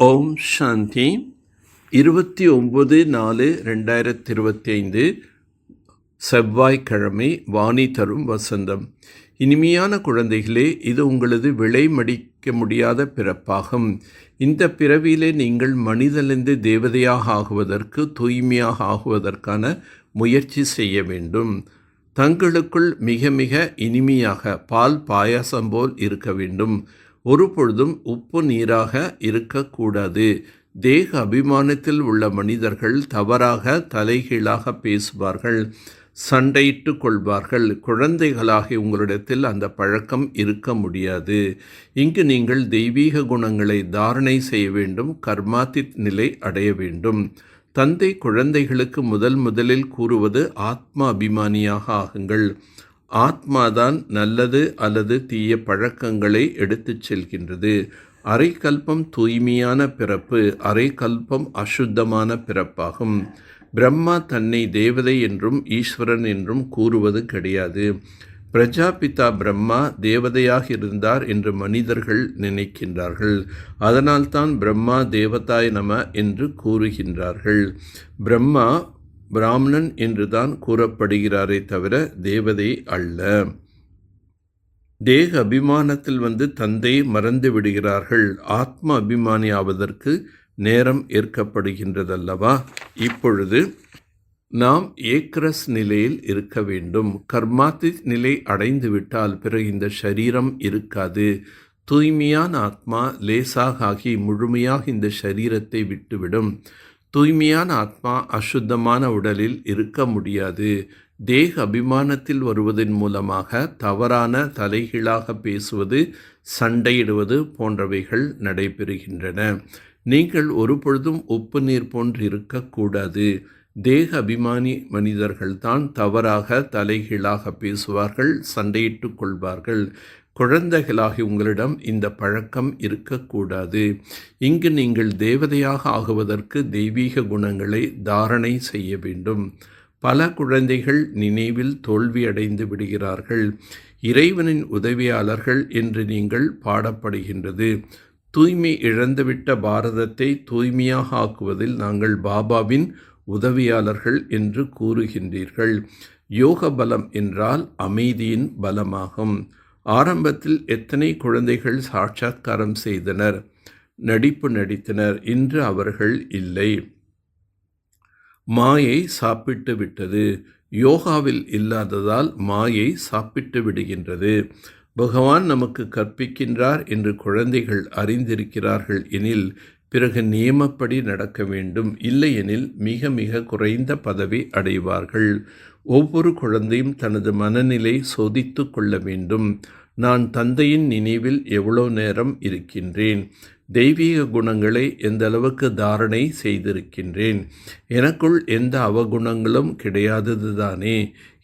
ஓம் சாந்தி. 29/4/2025 செவ்வாய்க்கிழமை. வாணி தரும் வசந்தம். இனிமையான குழந்தைகளே, இது உங்களது விலை மடிக்க முடியாத பிறப்பாகும். இந்த பிறவியிலே நீங்கள் மனிதனிலிருந்து தேவதையாக ஆகுவதற்கு, தூய்மையாக ஆகுவதற்கான முயற்சி செய்ய வேண்டும். தங்களுக்குள் மிக மிக இனிமையாக பால் பாயாசம் போல் இருக்க வேண்டும். ஒரு பொழுதும் உப்பு நீராக இருக்கக்கூடாது. தேக அபிமானத்தில் உள்ள மனிதர்கள் தவறாக தலைகீழாக பேசுவார்கள், சண்டையிட்டு கொள்வார்கள். குழந்தைகளாகி உங்களிடத்தில் அந்த பழக்கம் இருக்க முடியாது. இங்கு நீங்கள் தெய்வீக குணங்களை தாரணை செய்ய வேண்டும், கர்மாதித் நிலை அடைய வேண்டும். தந்தை குழந்தைகளுக்கு முதலில் கூறுவது ஆத்மா அபிமானியாக ஆகுங்கள். ஆத்மாதான் நல்லது அல்லது தீய பழக்கங்களை எடுத்துச் செல்கின்றது. அரை கல்பம் தூய்மையான பிறப்பு, அரை கல்பம் அசுத்தமான பிறப்பாகும். பிரம்மா தன்னை தேவதை என்றும் ஈஸ்வரன் என்றும் கூறுவது கிடையாது. பிரஜாபிதா பிரம்மா தேவதையாக இருந்தார் என்று மனிதர்கள் நினைக்கின்றார்கள். அதனால்தான் பிரம்மா தேவதாய் நம என்று கூறுகின்றார்கள். பிரம்மா பிராமணன் என்றுதான் கூறப்படுகிறாரே தவிர தேவதை அல்ல. தேக அபிமானத்தில் தந்தை மறந்து விடுகிறார்கள். ஆத்ம அபிமானி ஆவதற்கு நேரம் ஏற்கப்படுகின்றதல்லவா? இப்பொழுது நாம் ஏக்ரஸ் நிலையில் இருக்க வேண்டும். கர்மாதி நிலை அடைந்து விட்டால் பிறகு இந்த சரீரம் இருக்காது. தூய்மையான ஆத்மா லேசாக ஆகி முழுமையாக இந்த சரீரத்தை விட்டுவிடும். தூய்மையான ஆத்மா அசுத்தமான உடலில் இருக்க முடியாது. தேக அபிமானத்தில் வருவதன் மூலமாக தவறான தலைகீழாக பேசுவது, சண்டையிடுவது போன்றவைகள் நடைபெறுகின்றன. நீங்கள் ஒரு பொழுதும் உப்பு நீர் போன்று இருக்கக்கூடாது. தேக அபிமானி மனிதர்கள்தான் தவறாக தலைகீழாக பேசுவார்கள், சண்டையிட்டு கொள்வார்கள். குழந்தைகளாகி உங்களிடம் இந்த பழக்கம் இருக்கக்கூடாது. இங்கு நீங்கள் தேவதையாக ஆகுவதற்கு தெய்வீக குணங்களை தாரணை செய்ய வேண்டும். பல குழந்தைகள் நினைவில் தோல்வியடைந்து விடுகிறார்கள். இறைவனின் உதவியாளர்கள் என்று நீங்கள் பாடப்படுகின்றது. தூய்மை இழந்துவிட்ட பாரதத்தை தூய்மையாக ஆக்குவதில் நாங்கள் பாபாவின் உதவியாளர்கள் என்று கூறுகின்றீர்கள். யோக பலம் என்றால் அமைதியின் பலமாகும். ஆரம்பத்தில் எத்தனை குழந்தைகள் சாட்சாத்காரம் செய்தனர், நடிப்பு நடித்தனர். இன்று அவர்கள் இல்லை. மாயை சாப்பிட்டு விட்டது. யோகாவில் இல்லாததால் மாயை சாப்பிட்டு விடுகின்றது. பகவான் நமக்கு கற்பிக்கின்றார் என்று குழந்தைகள் அறிந்திருக்கிறார்கள் எனில் பிறகு நியமப்படி நடக்க வேண்டும். இல்லையெனில் மிக மிக குறைந்த பதவி அடைவார்கள். ஒவ்வொரு குழந்தையும் தனது மனநிலை சோதித்து கொள்ள வேண்டும். நான் தந்தையின் நினைவில் எவ்வளோ நேரம் இருக்கின்றேன்? தெய்வீக குணங்களை எந்த அளவுக்கு தாரணை செய்திருக்கின்றேன்? எனக்குள் எந்த அவகுணங்களும் கிடையாதது தானே?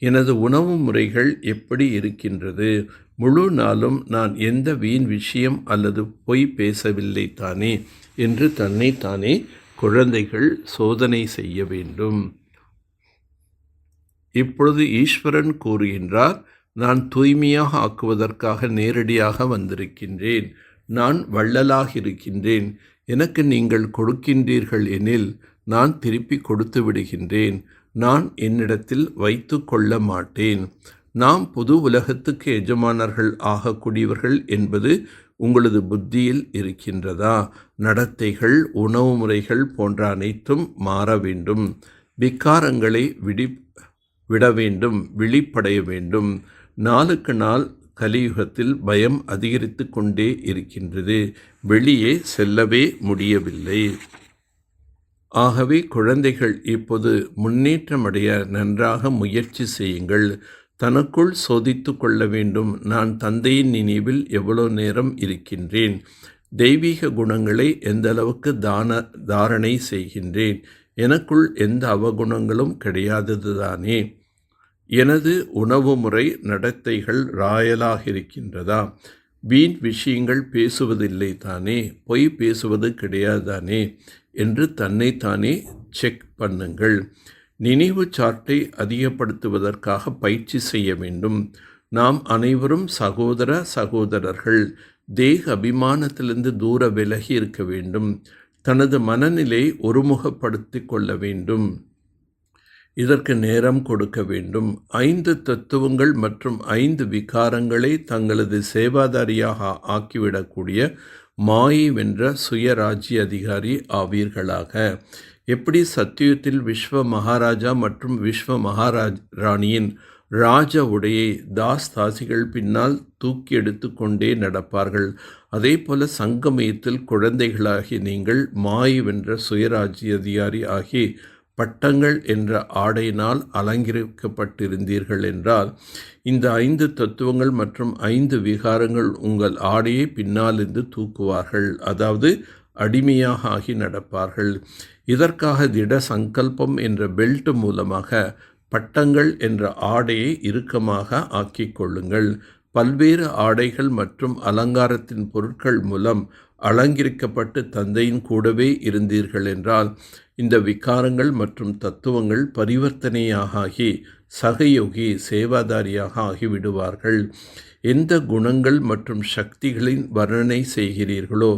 எனது உணவு முறைகள் எப்படி இருக்கின்றது? முழு நாளும் நான் எந்த வீண் விஷயம் அல்லது பொய் பேசவில்லை தானே என்று தன்னைத்தானே குழந்தைகள் சோதனை செய்ய வேண்டும். இப்பொழுது ஈஸ்வரன் கூறுகின்றார், நான் தூய்மையாக ஆக்குவதற்காக நேரடியாக வந்திருக்கின்றேன். நான் வள்ளலாக இருக்கின்றேன். எனக்கு நீங்கள் கொடுக்கின்றீர்கள் எனில் நான் திருப்பி கொடுத்து விடுகின்றேன். நான் என்னிடத்தில் வைத்து கொள்ள மாட்டேன். நாம் புது உலகத்துக்கு எஜமானர்கள் ஆகக்கூடியவர்கள் என்பது உங்களது புத்தியில் இருக்கின்றதா? நடத்தைகள், உணவு முறைகள் போன்ற அனைத்தும் மாற வேண்டும். விகாரங்களை விட வேண்டும், விழிப்படைய வேண்டும். நாளுக்கு நாள் கலியுகத்தில் பயம் அதிகரித்து கொண்டே இருக்கின்றது. வெளியே செல்லவே முடியவில்லை. ஆகவே குழந்தைகள் இப்போது முன்னேற்றமடைய நன்றாக முயற்சி செய்யுங்கள். தனக்குள் சோதித்து கொள்ள வேண்டும். நான் தந்தையின் நினைவில் எவ்வளோ நேரம் இருக்கின்றேன்? தெய்வீக குணங்களை எந்த அளவுக்கு தாரணை செய்கின்றேன்? எனக்குள் எந்த அவகுணங்களும் கிடையாதது தானே? எனது உணவு முறை, நடத்தைகள் ராயலாக இருக்கின்றதா? வீண் விஷயங்கள் பேசுவதில்லை தானே? பொய் பேசுவது கிடையாதானே என்று தன்னைத்தானே செக் பண்ணுங்கள். நினைவு சார்ட்டை அதிகப்படுத்துவதற்காக பயிற்சி செய்ய வேண்டும். நாம் அனைவரும் சகோதரர்கள். தேக அபிமானத்திலிருந்து தூர விலகி இருக்க வேண்டும். தனது மனநிலை ஒருமுகப்படுத்தி கொள்ள வேண்டும். இதற்கு நேரம் கொடுக்க வேண்டும். 5 தத்துவங்கள் மற்றும் 5 விகாரங்களை தங்களது சேவாதாரியாக ஆக்கிவிடக்கூடிய மாயை வென்ற சுயராஜ்ய அதிகாரி ஆவீர்களாக. எப்படி சத்தியுகத்தில் விஸ்வ மகாராஜா மற்றும் விஸ்வ மகாராணியின் ராஜ உடையை தாசிகள் பின்னால் தூக்கி எடுத்து கொண்டே நடப்பார்கள். அதே போல சங்கமயத்தில் குழந்தைகளாகி நீங்கள் மாயை வென்ற சுயராஜ்ய அதிகாரி ஆகி பட்டங்கள் என்ற ஆடையினால் அலங்கரிக்கப்பட்டிருந்தீர்கள் என்றால், இந்த 5 தத்துவங்கள் மற்றும் 5 விகாரங்கள் உங்கள் ஆடையை பின்னாலிருந்து தூக்குவார்கள். அதாவது அடிமையாக ஆகி நடப்பார்கள். இதற்காக திட சங்கல்பம் என்ற பெல்ட் மூலமாக பட்டங்கள் என்ற ஆடையை இறுக்கமாக ஆக்கிக் கொள்ளுங்கள். பல்வேறு ஆடைகள் மற்றும் அலங்காரத்தின் பொருட்கள் மூலம் அலங்கரிக்கப்பட்டு தந்தையின் கூடவே இருந்தீர்கள் என்றால், இந்த விகாரங்கள் மற்றும் தத்துவங்கள் பரிவர்த்தனையாகி சகயோகி சேவாதாரியாக ஆகிவிடுவார்கள். எந்த குணங்கள் மற்றும் சக்திகளின் வர்ணனை செய்கிறீர்களோ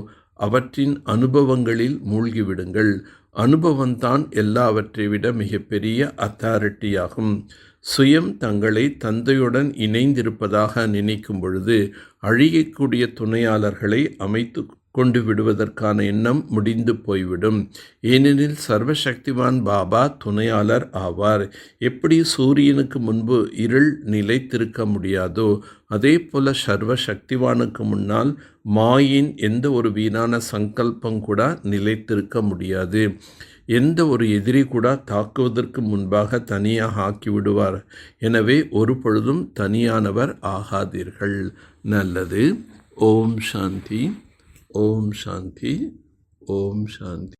அவற்றின் அனுபவங்களில் மூழ்கிவிடுங்கள். அனுபவம்தான் எல்லாவற்றை விட மிகப்பெரிய அத்தாரிட்டியாகும். சுயம் தங்களை தந்தையுடன் இணைந்திருப்பதாக நினைக்கும் பொழுது அழியக்கூடிய துணையாளர்களை அமைத்து கொண்டு விடுவதற்கான எண்ணம் முடிந்து போய்விடும். ஏனெனில் சர்வசக்திவான் பாபா துணையாளர் ஆவார். எப்படி சூரியனுக்கு முன்பு இருள் நிலைத்திருக்க முடியாதோ அதே போல சர்வசக்திவானுக்கு முன்னால் மாயின் எந்த ஒரு வீணான சங்கல்பம் கூட நிலைத்திருக்க முடியாது. எந்த ஒரு எதிரி கூட தாக்குவதற்கு முன்பாக தனியாக ஆக்கிவிடுவார். எனவே ஒரு பொழுதும் தனியானவர் ஆகாதீர்கள். நல்லது. ஓம் சாந்தி. ஓம் சாந்தி. ஓம் சாந்தி.